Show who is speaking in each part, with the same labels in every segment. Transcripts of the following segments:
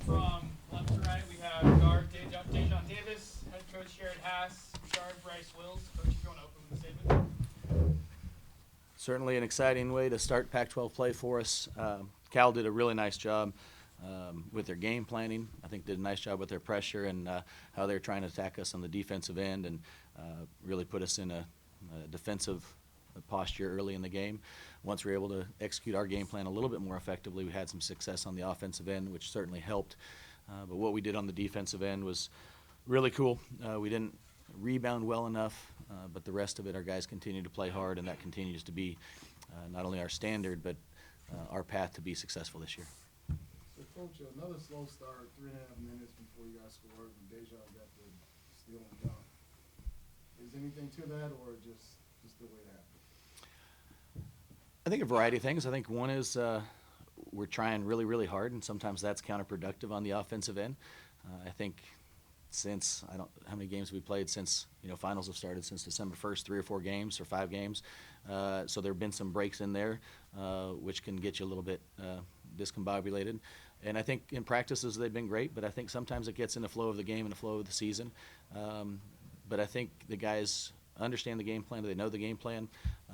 Speaker 1: From left to right, we have guard Daejon Davis, head coach Jerod Haasae, guard Bryce Wills. Coach, if you want to open with a statement.
Speaker 2: Certainly an exciting way to start Pac-12 play for us. Cal did a really nice job with their game planning. I think did a nice job with their pressure and how they're trying to attack us on the defensive end and really put us in a defensive posture early in the game. Once we were able to execute our game plan a little bit more effectively, we had some success on the offensive end, which certainly helped. But what we did on the defensive end was really cool. We didn't rebound well enough, but the rest of it, our guys continue to play hard, and that continues to be not only our standard, but our path to be successful this year.
Speaker 3: So, Coach, another slow start, 3.5 minutes before you guys scored, and Daejon got the steal and dunk. Is anything to that, or just the way it happened?
Speaker 2: I think a variety of things. I think one is we're trying really, really hard, and sometimes that's counterproductive on the offensive end. I think since how many games we played since finals have started since December 1st, 3 or 4 games or 5 games. So there have been some breaks in there, which can get you a little bit discombobulated. And I think in practices they've been great, but I think sometimes it gets in the flow of the game and the flow of the season. But I think the guys understand the game plan. They know the game plan.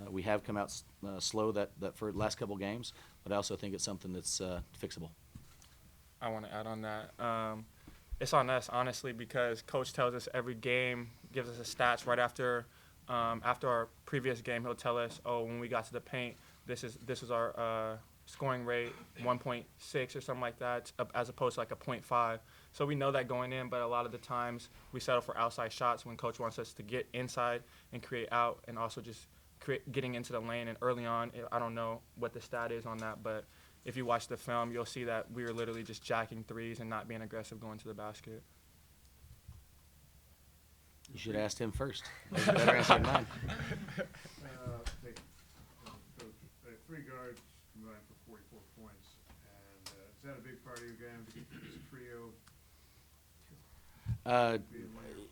Speaker 2: We have come out slow that for the last couple games, but I also think it's something that's fixable.
Speaker 4: I want to add on that. It's on us, honestly, because Coach tells us every game, gives us the stats right after our previous game. He'll tell us, oh, when we got to the paint, this is our scoring rate, 1.6 or something like that, as opposed to like a 0.5. So we know that going in, but a lot of the times we settle for outside shots when Coach wants us to get inside and create out, and also just getting into the lane. And early on, I don't know what the stat is on that, but if you watch the film, you'll see that we were literally just jacking threes and not being aggressive going to the basket.
Speaker 2: You should have asked him first. That's a better answer than mine.
Speaker 5: Coach, 3 guards combined for 44 points. And is that a big part of your game, this trio?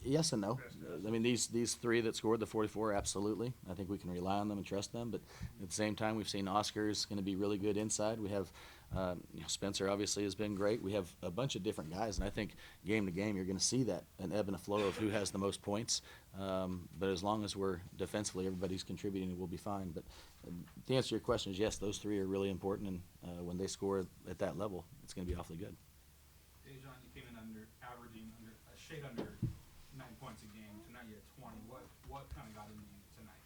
Speaker 2: Yes and no. I mean, these 3 that scored the 44, absolutely. I think we can rely on them and trust them. But at the same time, we've seen Oscar is going to be really good inside. We have Spencer obviously has been great. We have a bunch of different guys, and I think game to game you're going to see that an ebb and a flow of who has the most points. But as long as we're defensively, everybody's contributing, we'll be fine. But to answer your question is yes, those 3 are really important, and when they score at that level, it's going to be awfully good.
Speaker 1: Daejon, you came in averaging a shade under 9 points a game. Tonight you had 20. What kind of got into you tonight?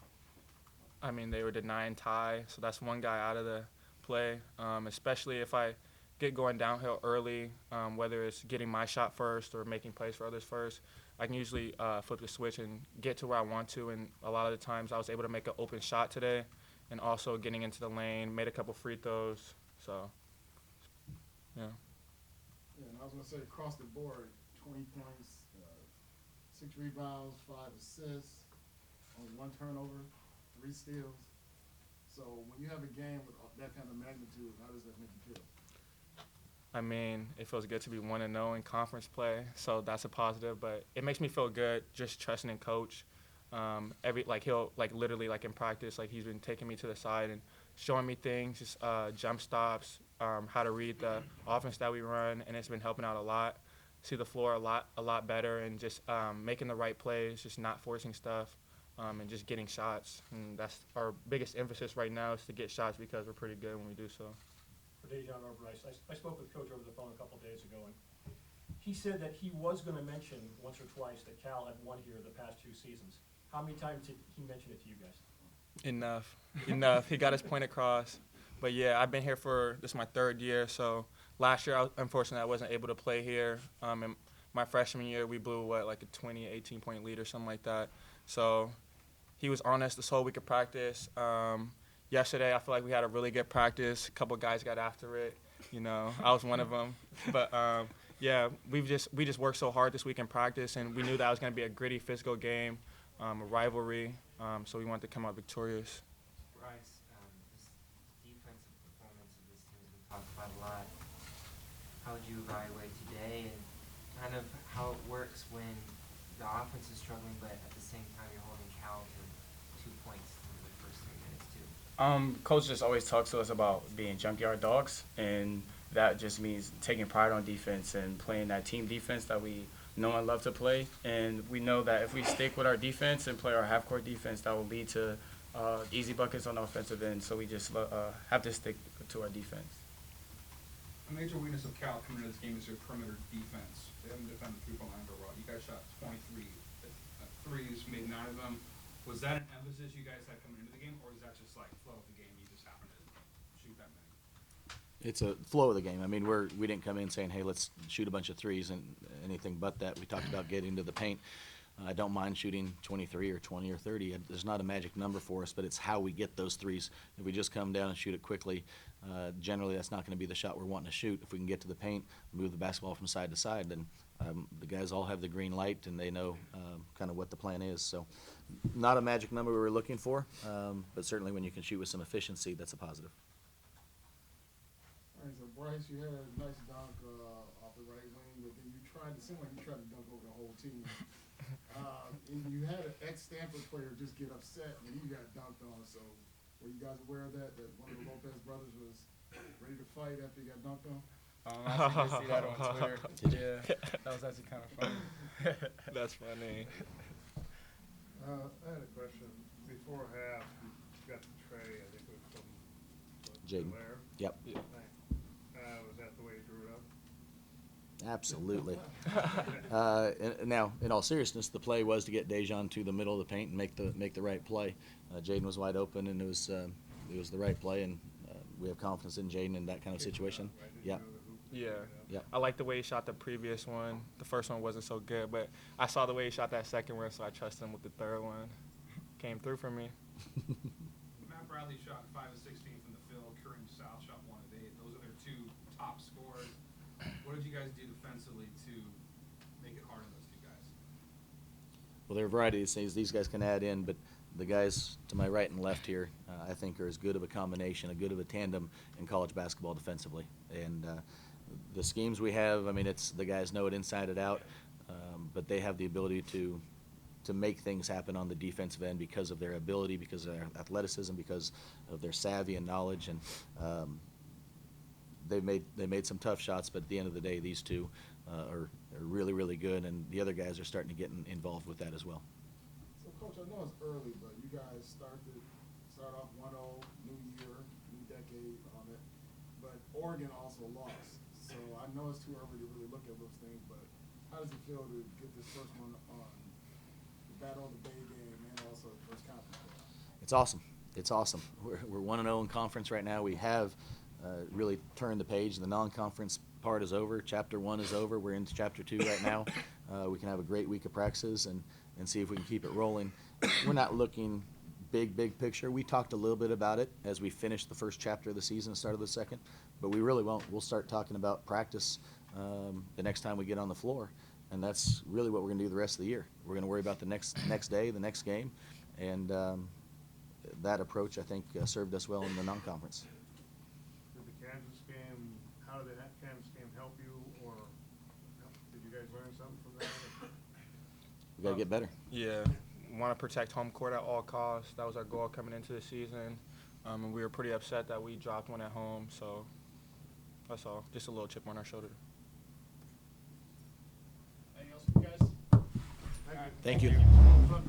Speaker 4: I mean, they were denying Ty, so that's one guy out of the play, especially if I get going downhill early, whether it's getting my shot first or making plays for others first. I can usually flip the switch and get to where I want to, and a lot of the times I was able to make an open shot today, and also getting into the lane, made a couple free throws. So, yeah.
Speaker 3: Yeah, and I was going to say across the board, 20 points, 6 rebounds, 5 assists, only 1 turnover, 3 steals. So when you have a game with that kind of magnitude, how does that make you feel?
Speaker 4: I mean, it feels good to be 1-0 in conference play, so that's a positive. But it makes me feel good just trusting in Coach. He'll literally in practice, he's been taking me to the side and showing me things, just jump stops, how to read the offense that we run, and it's been helping out a lot. See the floor a lot better, and just making the right plays, just not forcing stuff, and just getting shots. And that's our biggest emphasis right now, is to get shots, because we're pretty good when we do so.
Speaker 6: For Daejon or Bryce, I spoke with Coach over the phone a couple days ago, and he said that he was going to mention once or twice that Cal had won here the past 2 seasons. How many times did he mention it to you guys? Enough. He got his point across.
Speaker 4: But yeah, I've been here this is my 3rd year. So last year, unfortunately, I wasn't able to play here. In my freshman year, we blew a 18 point lead or something like that. So he was on us this whole week of practice. Yesterday, I feel like we had a really good practice. A couple guys got after it. I was one of them. But yeah, we just worked so hard this week in practice, and we knew that it was going to be a gritty, physical game, a rivalry. So we wanted to come out victorious.
Speaker 7: Bryce, this defensive performance of this team has been talked about a lot. How would you evaluate today, and kind of how it works when the offense is struggling, but at the same time you're holding Cal to 2 points in the first 3 minutes too?
Speaker 8: Coach just always talks to us about being junkyard dogs, and
Speaker 4: that just means taking pride on defense and playing that team defense that we know and love to play. And we know that if we stick with our defense and play our half-court defense, that will lead to easy buckets on the offensive end. So we just have to stick to our defense.
Speaker 8: A major weakness of Cal coming into this game is your perimeter defense. They haven't defended 3-point line very well. You guys shot 23 threes, made 9 of them. Was that an emphasis you guys had coming into the game, or is that just like flow of the game? You just happen to shoot that many?
Speaker 2: It's a flow of the game. I mean, we didn't come in saying, hey, let's shoot a bunch of threes and anything but that. We talked about getting to the paint. I don't mind shooting 23 or 20 or 30. There's not a magic number for us, but it's how we get those threes. If we just come down and shoot it quickly, generally that's not going to be the shot we're wanting to shoot. If we can get to the paint, move the basketball from side to side, then the guys all have the green light and they know kind of what the plan is. So not a magic number we were looking for, but certainly when you can shoot with some efficiency, that's a positive.
Speaker 3: All right, so Bryce, you had a nice dunk off the right wing, but then it seemed like you tried to dunk over the whole team. And you had an ex-Stanford player just get upset when you got dunked on. So were you guys aware of that one of the Lopez brothers was ready to fight after he got dunked on?
Speaker 8: I did see that on Twitter. Yeah, that was actually kind of funny.
Speaker 4: That's funny.
Speaker 5: I had a question. Before half, you got the tray, I think it was from
Speaker 2: Jaden.
Speaker 5: Blair.
Speaker 2: Yep.
Speaker 5: Was that the way you drew it up?
Speaker 2: Absolutely. And now, in all seriousness, the play was to get Daejon to the middle of the paint and make the right play. Jaden was wide open, and it was the right play, and we have confidence in Jaden in that kind of situation. Yeah.
Speaker 4: Yeah.
Speaker 2: Yep.
Speaker 4: I like the way he shot the previous one. The first one wasn't so good, but I saw the way he shot that second one, so I trust him with the third one. Came through for me.
Speaker 8: Matt Bradley shot 5 of 16 from the field. Kareem South shot 1 of 8. Those are their 2 top scorers. What did you guys do defensively to make it hard on those 2 guys?
Speaker 2: Well, there are a variety of things these guys can add in, but the guys to my right and left here, I think, are as good of a combination, a good of a tandem in college basketball defensively. And the schemes we have, I mean, the guys know it inside and out, but they have the ability to make things happen on the defensive end because of their ability, because of their athleticism, because of their savvy and knowledge. And they made some tough shots, but at the end of the day, these 2 are really, really good, and the other guys are starting to get involved with that as well.
Speaker 3: So, Coach, I know it's early, but you guys start off 1-0, new year, new decade on it. But Oregon also lost, so I know it's too early to really look at those things. But how does it feel to get this first one on the Battle of the Bay game and also the first conference playoff?
Speaker 2: It's awesome. It's awesome. We're 1-0 in conference right now. We have really turned the page. The non-conference part is over. Chapter 1 is over. We're into Chapter 2 right now. We can have a great week of practices and see if we can keep it rolling. We're not looking big picture. We talked a little bit about it as we finished the first chapter of the season and started the second, but we really won't. We'll start talking about practice the next time we get on the floor, and that's really what we're going to do the rest of the year. We're going to worry about the next day, the next game, and that approach, I think, served us well in the non-conference.
Speaker 5: Did the Kansas game, how did that Kansas game help you, or did you guys learn something from that?
Speaker 2: We got to get better.
Speaker 4: Yeah. Want to protect home court at all costs. That was our goal coming into the season. And we were pretty upset that we dropped one at home. So that's all. Just a little chip on our shoulder.
Speaker 1: Anything else from you guys?
Speaker 2: Thank you.
Speaker 1: Thank you.